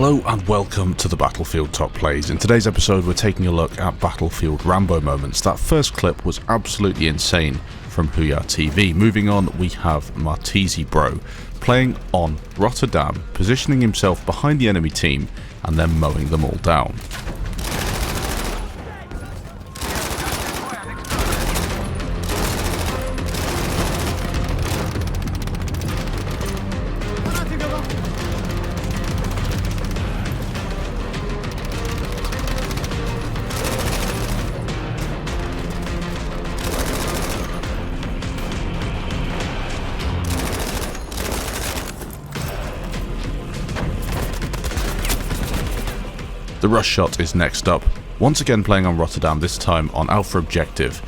Hello and welcome to the Battlefield Top Plays. In today's episode we're taking a look at Battlefield Rambo moments. That first clip was absolutely insane from HuyaTV. Moving on, we have Martezi Bro playing on Rotterdam, positioning himself behind the enemy team and then mowing them all down. The rush shot is next up, once again playing on Rotterdam, this time on Alpha Objective.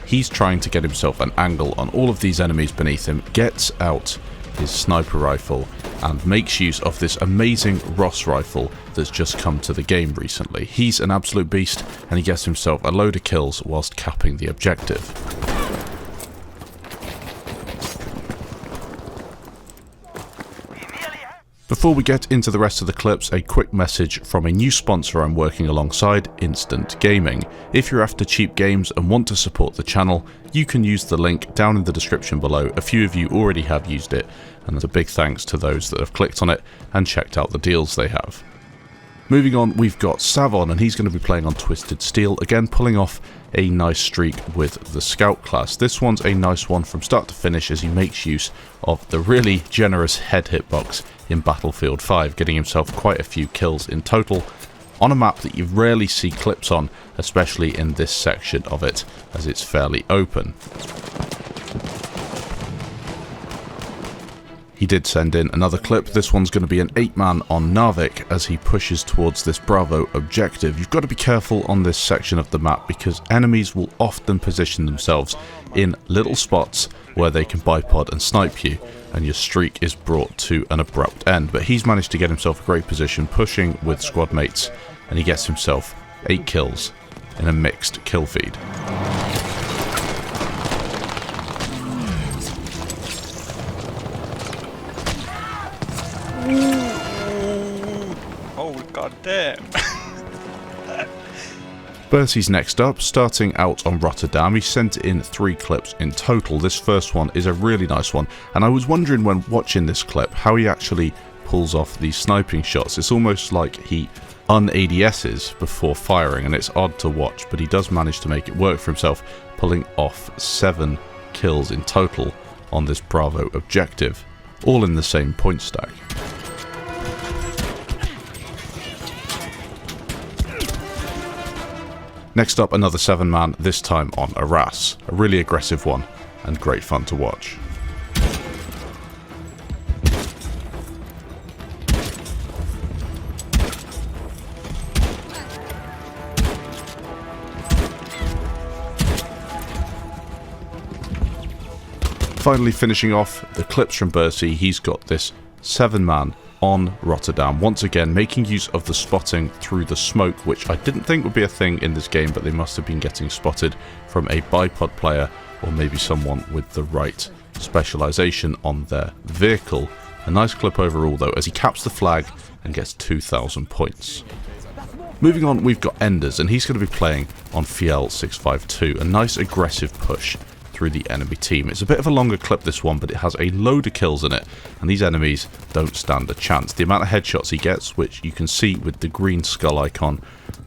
He's trying to get himself an angle on all of these enemies beneath him, gets out his sniper rifle and makes use of this amazing Ross rifle that's just come to the game recently. He's an absolute beast and he gets himself a load of kills whilst capping the objective. Before we get into the rest of the clips, a quick message from a new sponsor I'm working alongside, Instant Gaming. If you're after cheap games and want to support the channel, you can use the link down in the description below. A few of you already have used it, and there's a big thanks to those that have clicked on it and checked out the deals they have. Moving on, we've got Sivan, and he's going to be playing on Twisted Steel, again pulling off a nice streak with the Scout class. This one's a nice one from start to finish as he makes use of the really generous head hitbox in Battlefield 5, getting himself quite a few kills in total on a map that you rarely see clips on, especially in this section of it as it's fairly open. He did send in another clip. This one's going to be an 8-man on Narvik as he pushes towards this Bravo objective. You've got to be careful on this section of the map because enemies will often position themselves in little spots where they can bipod and snipe you, and your streak is brought to an abrupt end. But he's managed to get himself a great position, pushing with squad mates, and he gets himself 8 kills in a mixed kill feed. Oh god damn. Bertie's next up, starting out on Rotterdam. He sent in 3 clips in total. This first one is a really nice one, and I was wondering when watching this clip how he actually pulls off these sniping shots. It's almost like he un-ADS's before firing, and it's odd to watch, but he does manage to make it work for himself, pulling off 7 kills in total on this Bravo objective, all in the same point stack. Next up, another 7-man, this time on Arras. A really aggressive one and great fun to watch. Finally finishing off the clips from Bertie, he's got this 7-man on Rotterdam, once again making use of the spotting through the smoke, which I didn't think would be a thing in this game, but they must have been getting spotted from a bipod player or maybe someone with the right specialization on their vehicle. A nice clip overall though as he caps the flag and gets 2,000 points. Moving on, we've got Enders, and he's going to be playing on Fiel 652, a nice aggressive push through the enemy team. It's a bit of a longer clip, this one, but it has a load of kills in it, and these enemies don't stand a chance. The amount of headshots he gets, which you can see with the green skull icon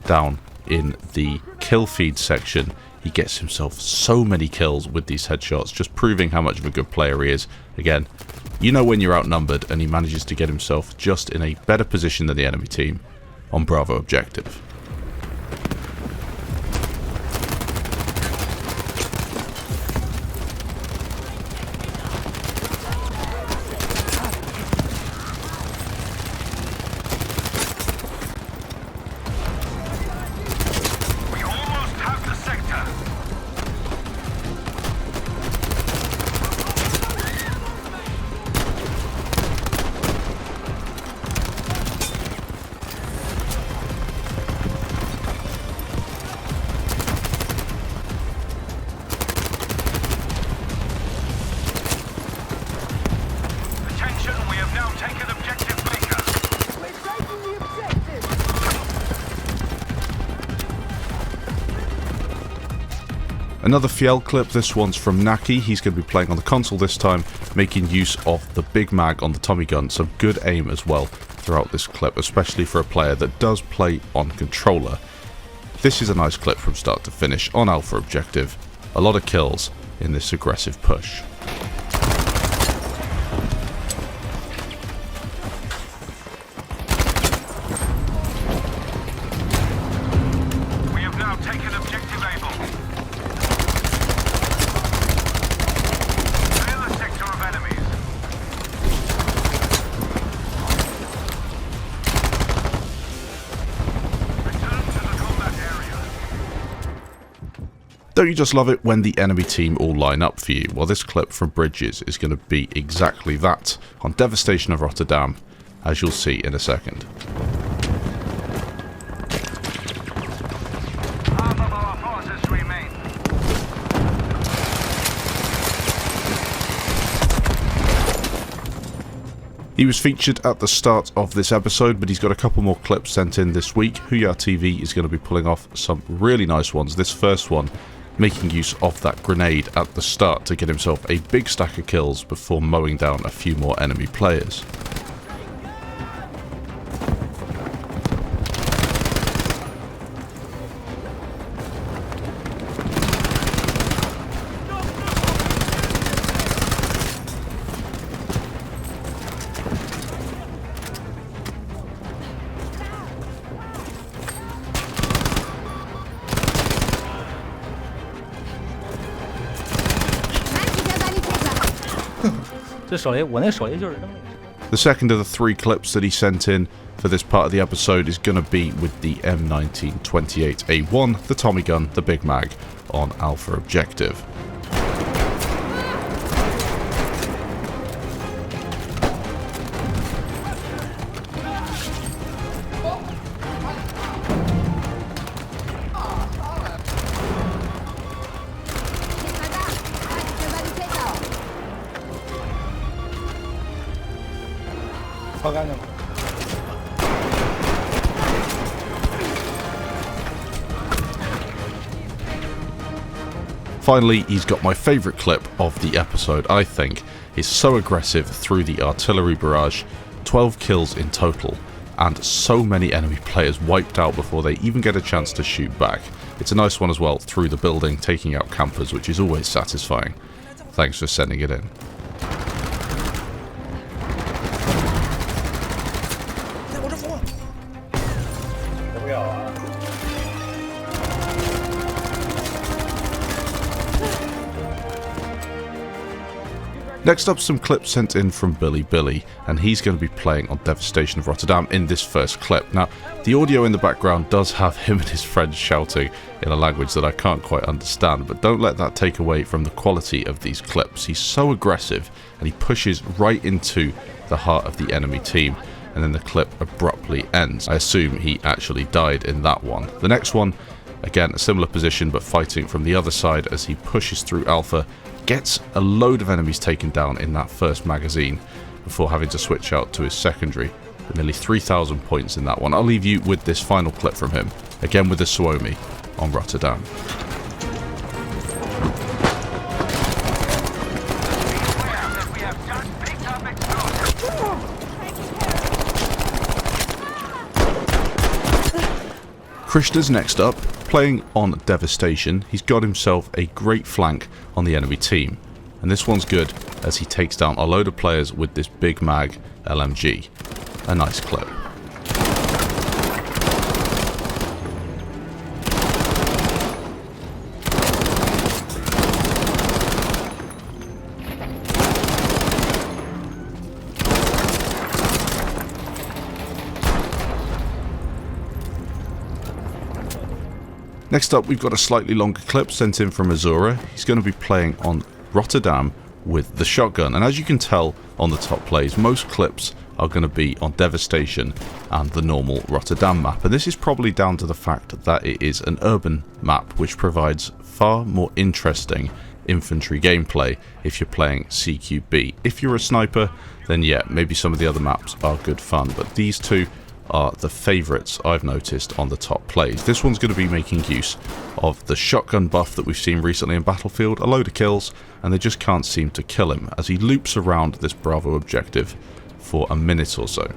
down in the kill feed section, he gets himself so many kills with these headshots, just proving how much of a good player he is. Again, you know when you're outnumbered, and he manages to get himself just in a better position than the enemy team on Bravo objective. Another Fiel clip, this one's from Naki. He's going to be playing on the console this time, making use of the big mag on the Tommy gun. Some good aim as well throughout this clip, especially for a player that does play on controller. This is a nice clip from start to finish on Alpha objective. A lot of kills in this aggressive push. We have now taken objective Able. Clear the sector of enemies. Return to the combat area. Don't you just love it when the enemy team all line up for you? Well, this clip from Bridges is going to be exactly that on Devastation of Rotterdam, as you'll see in a second. Half of our forces remain. He was featured at the start of this episode, but he's got a couple more clips sent in this week. HuyaTV is going to be pulling off some really nice ones. This first one making use of that grenade at the start to get himself a big stack of kills before mowing down a few more enemy players. The second of the three clips that he sent in for this part of the episode is going to be with the M1928A1, the Tommy gun, the Big Mag, on Alpha objective. Finally, he's got my favourite clip of the episode, I think. He's so aggressive through the artillery barrage, 12 kills in total, and so many enemy players wiped out before they even get a chance to shoot back. It's a nice one as well, through the building, taking out campers, which is always satisfying. Thanks for sending it in. Next up, some clips sent in from Billibilli, and he's going to be playing on Devastation of Rotterdam in this first clip. Now, the audio in the background does have him and his friends shouting in a language that I can't quite understand, but don't let that take away from the quality of these clips. He's so aggressive, and he pushes right into the heart of the enemy team, and then the clip abruptly ends. I assume he actually died in that one. The next one, again, a similar position, but fighting from the other side as he pushes through Alpha, gets a load of enemies taken down in that first magazine before having to switch out to his secondary, with nearly 3,000 points in that one. I'll leave you with this final clip from him, again with the Suomi on Rotterdam. Krishna's next up, playing on Devastation. He's got himself a great flank on the enemy team, and this one's good as he takes down a load of players with this Big Mag LMG. A nice clip. Next up, we've got a slightly longer clip sent in from Azura. He's going to be playing on Rotterdam with the shotgun, and as you can tell on the top plays, most clips are going to be on Devastation and the normal Rotterdam map, and this is probably down to the fact that it is an urban map which provides far more interesting infantry gameplay if you're playing CQB. If you're a sniper, then yeah, maybe some of the other maps are good fun, but these two are the favourites I've noticed on the top plays. This one's going to be making use of the shotgun buff that we've seen recently in Battlefield, a load of kills, and they just can't seem to kill him as he loops around this Bravo objective for a minute or so.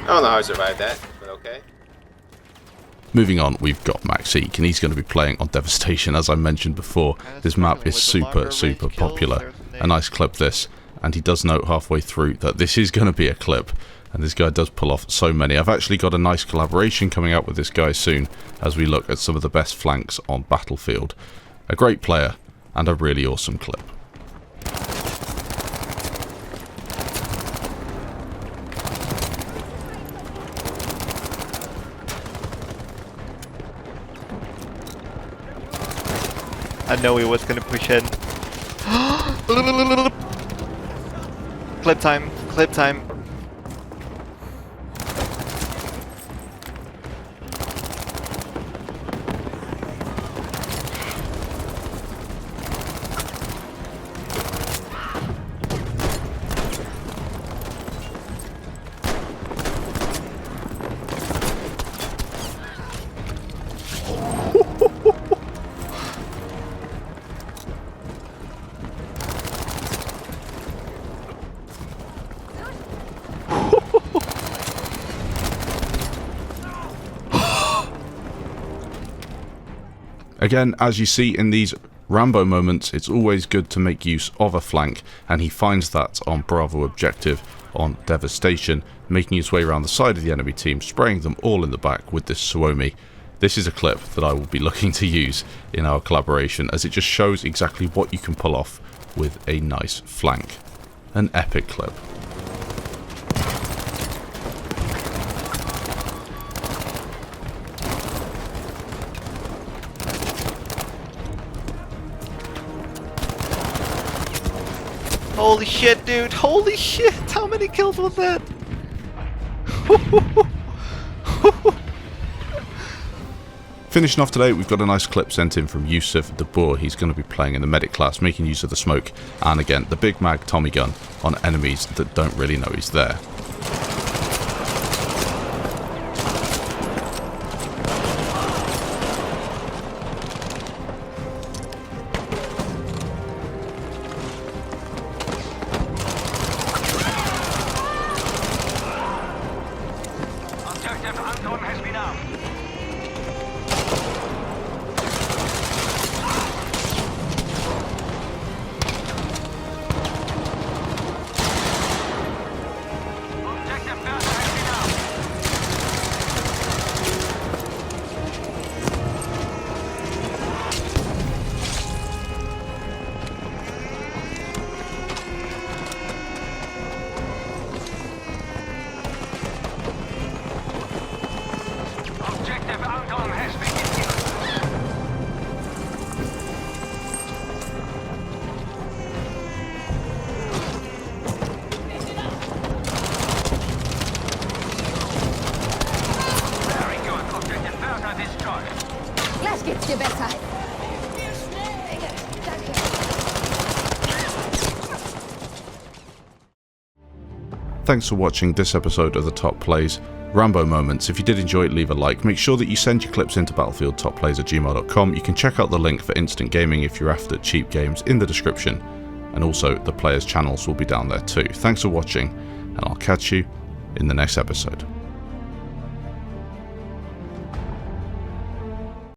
I don't know how I survived that, but okay. Moving on, we've got Maxeek, and he's going to be playing on Devastation. As I mentioned before, this map is super popular. A nice clip this, and he does note halfway through that this is going to be a clip, and this guy does pull off so many. I've actually got a nice collaboration coming out with this guy soon as we look at some of the best flanks on Battlefield. A great player, and a really awesome clip. I know he was gonna push in. Clip time, clip time. Again, as you see in these Rambo moments, it's always good to make use of a flank, and he finds that on Bravo objective on Devastation, making his way around the side of the enemy team, spraying them all in the back with this Suomi. This is a clip that I will be looking to use in our collaboration, as it just shows exactly what you can pull off with a nice flank. An epic clip. Holy shit, dude! Holy shit! How many kills was that? Finishing off today, we've got a nice clip sent in from Yusuf De Boer. He's going to be playing in the medic class, making use of the smoke, and again, the big mag Tommy gun on enemies that don't really know he's there. Objective Anton has been out. Objective Bertha has been out. Objective Anton has been very good. Objective Bertha destroyed. Gleich geht's dir besser. Thanks for watching this episode of the Top Plays Rambo Moments. If you did enjoy it, leave a like. Make sure that you send your clips into battlefieldtopplays@gmail.com. You can check out the link for instant gaming if you're after cheap games in the description. and also the players' channels will be down there too. Thanks for watching, and I'll catch you in the next episode.